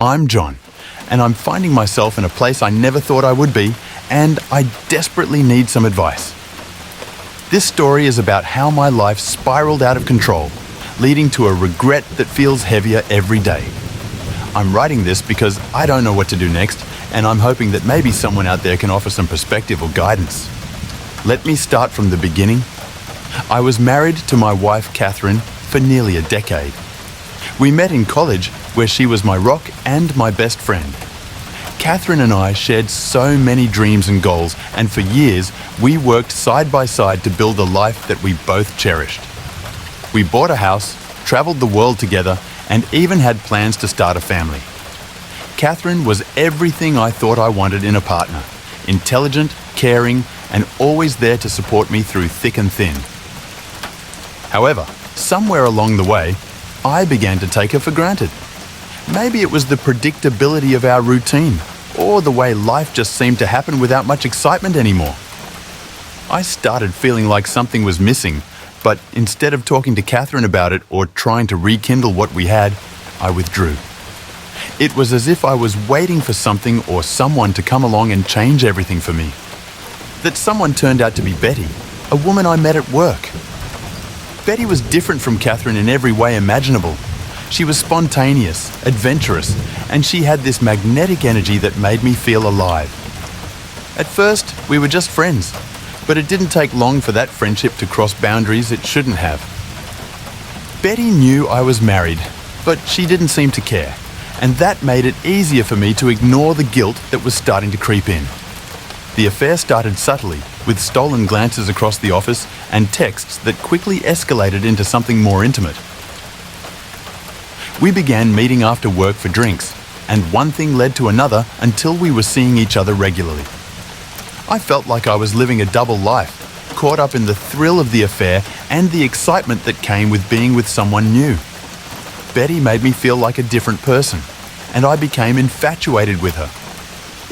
I'm John, and I'm finding myself in a place I never thought I would be, and I desperately need some advice. This story is about how my life spiraled out of control, leading to a regret that feels heavier every day. I'm writing this because I don't know what to do next, and I'm hoping that maybe someone out there can offer some perspective or guidance. Let me start from the beginning. I was married to my wife, Catherine, for nearly a decade. We met in college, where she was my rock and my best friend. Catherine and I shared so many dreams and goals, and for years, we worked side by side to build a life that we both cherished. We bought a house, traveled the world together, and even had plans to start a family. Catherine was everything I thought I wanted in a partner: intelligent, caring, and always there to support me through thick and thin. However, somewhere along the way, I began to take her for granted. Maybe it was the predictability of our routine, or the way life just seemed to happen without much excitement anymore. I started feeling like something was missing, but instead of talking to Catherine about it or trying to rekindle what we had, I withdrew. It was as if I was waiting for something or someone to come along and change everything for me. That someone turned out to be Betty, a woman I met at work. Betty was different from Catherine in every way imaginable. She was spontaneous, adventurous, and she had this magnetic energy that made me feel alive. At first, we were just friends, but it didn't take long for that friendship to cross boundaries it shouldn't have. Betty knew I was married, but she didn't seem to care, and that made it easier for me to ignore the guilt that was starting to creep in. The affair started subtly, with stolen glances across the office and texts that quickly escalated into something more intimate. We began meeting after work for drinks, and one thing led to another until we were seeing each other regularly. I felt like I was living a double life, caught up in the thrill of the affair and the excitement that came with being with someone new. Betty made me feel like a different person, and I became infatuated with her.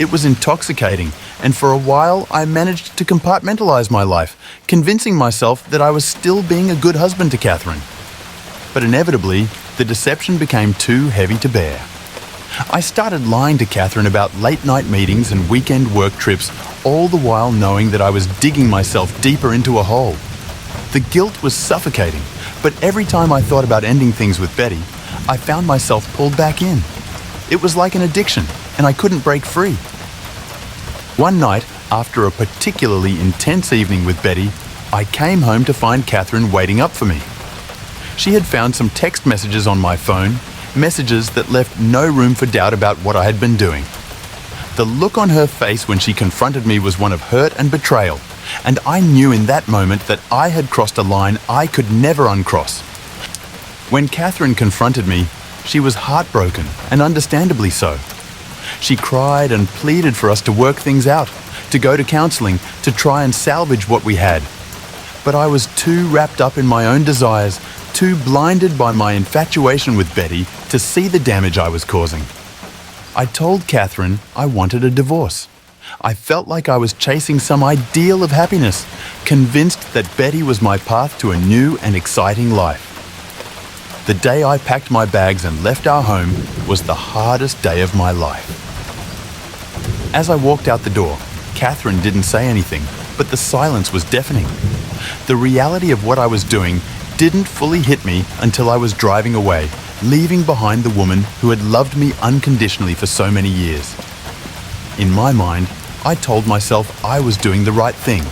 It was intoxicating, and for a while I managed to compartmentalize my life, convincing myself that I was still being a good husband to Catherine. But inevitably, the deception became too heavy to bear. I started lying to Catherine about late-night meetings and weekend work trips, all the while knowing that I was digging myself deeper into a hole. The guilt was suffocating, but every time I thought about ending things with Betty, I found myself pulled back in. It was like an addiction, and I couldn't break free. One night, after a particularly intense evening with Betty, I came home to find Catherine waiting up for me. She had found some text messages on my phone, messages that left no room for doubt about what I had been doing. The look on her face when she confronted me was one of hurt and betrayal, and I knew in that moment that I had crossed a line I could never uncross. When Catherine confronted me, she was heartbroken, and understandably so. She cried and pleaded for us to work things out, to go to counseling, to try and salvage what we had. But I was too wrapped up in my own desires, too blinded by my infatuation with Betty to see the damage I was causing. I told Catherine I wanted a divorce. I felt like I was chasing some ideal of happiness, convinced that Betty was my path to a new and exciting life. The day I packed my bags and left our home was the hardest day of my life. As I walked out the door, Catherine didn't say anything, but the silence was deafening. The reality of what I was doing didn't fully hit me until I was driving away, leaving behind the woman who had loved me unconditionally for so many years. In my mind, I told myself I was doing the right thing,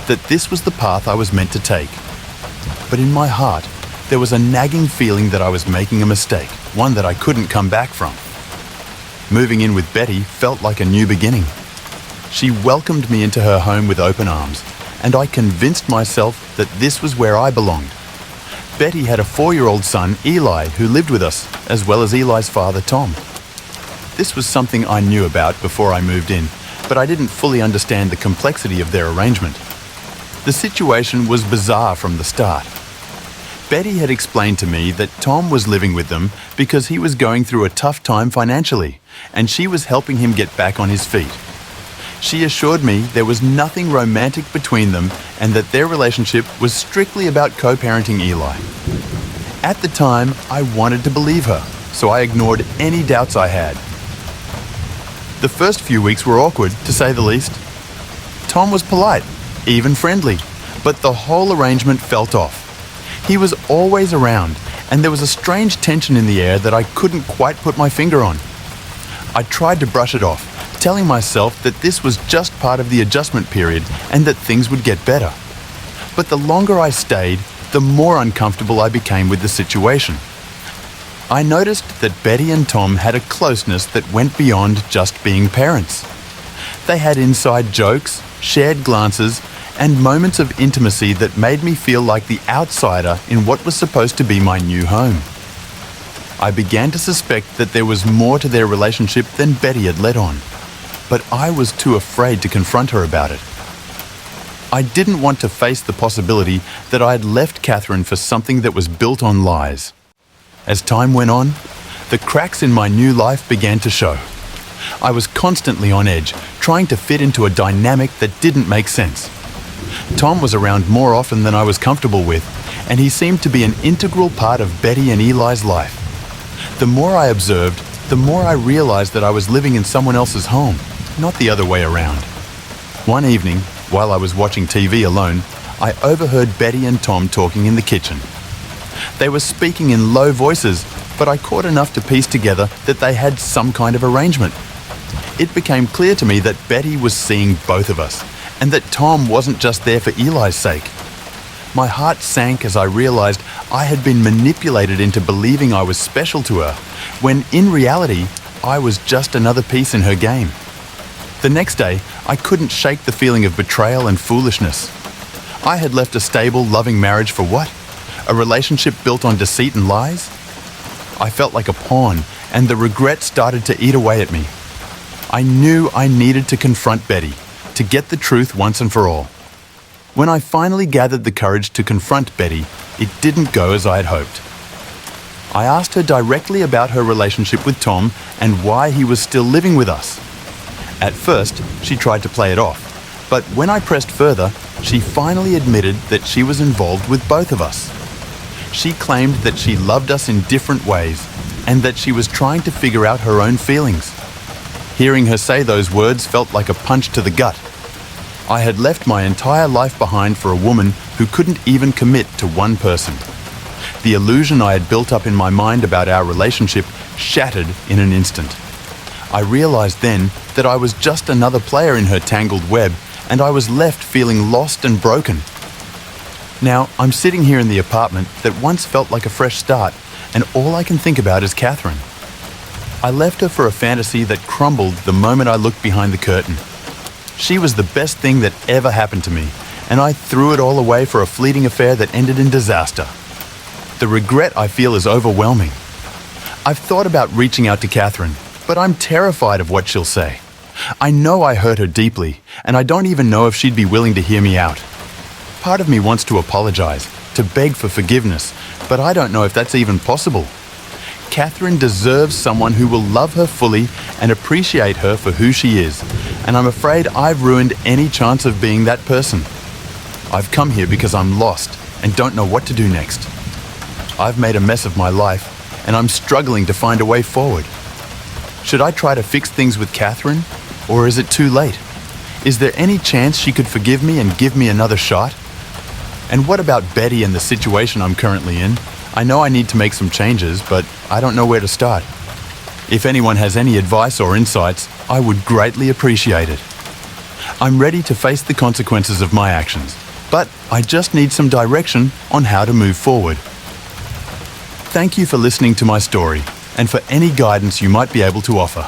that this was the path I was meant to take. But in my heart, there was a nagging feeling that I was making a mistake, one that I couldn't come back from. Moving in with Betty felt like a new beginning. She welcomed me into her home with open arms, and I convinced myself that this was where I belonged. Betty had a 4-year-old son, Eli, who lived with us, as well as Eli's father, Tom. This was something I knew about before I moved in, but I didn't fully understand the complexity of their arrangement. The situation was bizarre from the start. Betty had explained to me that Tom was living with them because he was going through a tough time financially, and she was helping him get back on his feet. She assured me there was nothing romantic between them and that their relationship was strictly about co-parenting Eli. At the time, I wanted to believe her, so I ignored any doubts I had. The first few weeks were awkward, to say the least. Tom was polite, even friendly, but the whole arrangement felt off. He was always around, and there was a strange tension in the air that I couldn't quite put my finger on. I tried to brush it off, telling myself that this was just part of the adjustment period and that things would get better. But the longer I stayed, the more uncomfortable I became with the situation. I noticed that Betty and Tom had a closeness that went beyond just being parents. They had inside jokes, shared glances, and moments of intimacy that made me feel like the outsider in what was supposed to be my new home. I began to suspect that there was more to their relationship than Betty had let on, but I was too afraid to confront her about it. I didn't want to face the possibility that I had left Catherine for something that was built on lies. As time went on, the cracks in my new life began to show. I was constantly on edge, trying to fit into a dynamic that didn't make sense. Tom was around more often than I was comfortable with, and he seemed to be an integral part of Betty and Eli's life. The more I observed, the more I realized that I was living in someone else's home, not the other way around. One evening, while I was watching TV alone, I overheard Betty and Tom talking in the kitchen. They were speaking in low voices, but I caught enough to piece together that they had some kind of arrangement. It became clear to me that Betty was seeing both of us, and that Tom wasn't just there for Eli's sake. My heart sank as I realized I had been manipulated into believing I was special to her, when in reality, I was just another piece in her game. The next day, I couldn't shake the feeling of betrayal and foolishness. I had left a stable, loving marriage for what? A relationship built on deceit and lies? I felt like a pawn, and the regret started to eat away at me. I knew I needed to confront Betty, to get the truth once and for all. When I finally gathered the courage to confront Betty, it didn't go as I had hoped. I asked her directly about her relationship with Tom and why he was still living with us. At first, she tried to play it off, but when I pressed further, she finally admitted that she was involved with both of us. She claimed that she loved us in different ways and that she was trying to figure out her own feelings. Hearing her say those words felt like a punch to the gut. I had left my entire life behind for a woman who couldn't even commit to one person. The illusion I had built up in my mind about our relationship shattered in an instant. I realized then that I was just another player in her tangled web, and I was left feeling lost and broken. Now, I'm sitting here in the apartment that once felt like a fresh start, and all I can think about is Catherine. I left her for a fantasy that crumbled the moment I looked behind the curtain. She was the best thing that ever happened to me, and I threw it all away for a fleeting affair that ended in disaster. The regret I feel is overwhelming. I've thought about reaching out to Catherine, but I'm terrified of what she'll say. I know I hurt her deeply, and I don't even know if she'd be willing to hear me out. Part of me wants to apologize, to beg for forgiveness, but I don't know if that's even possible. Catherine deserves someone who will love her fully and appreciate her for who she is, and I'm afraid I've ruined any chance of being that person. I've come here because I'm lost and don't know what to do next. I've made a mess of my life, and I'm struggling to find a way forward. Should I try to fix things with Catherine, or is it too late? Is there any chance she could forgive me and give me another shot? And what about Betty and the situation I'm currently in? I know I need to make some changes, but I don't know where to start. If anyone has any advice or insights, I would greatly appreciate it. I'm ready to face the consequences of my actions, but I just need some direction on how to move forward. Thank you for listening to my story and for any guidance you might be able to offer.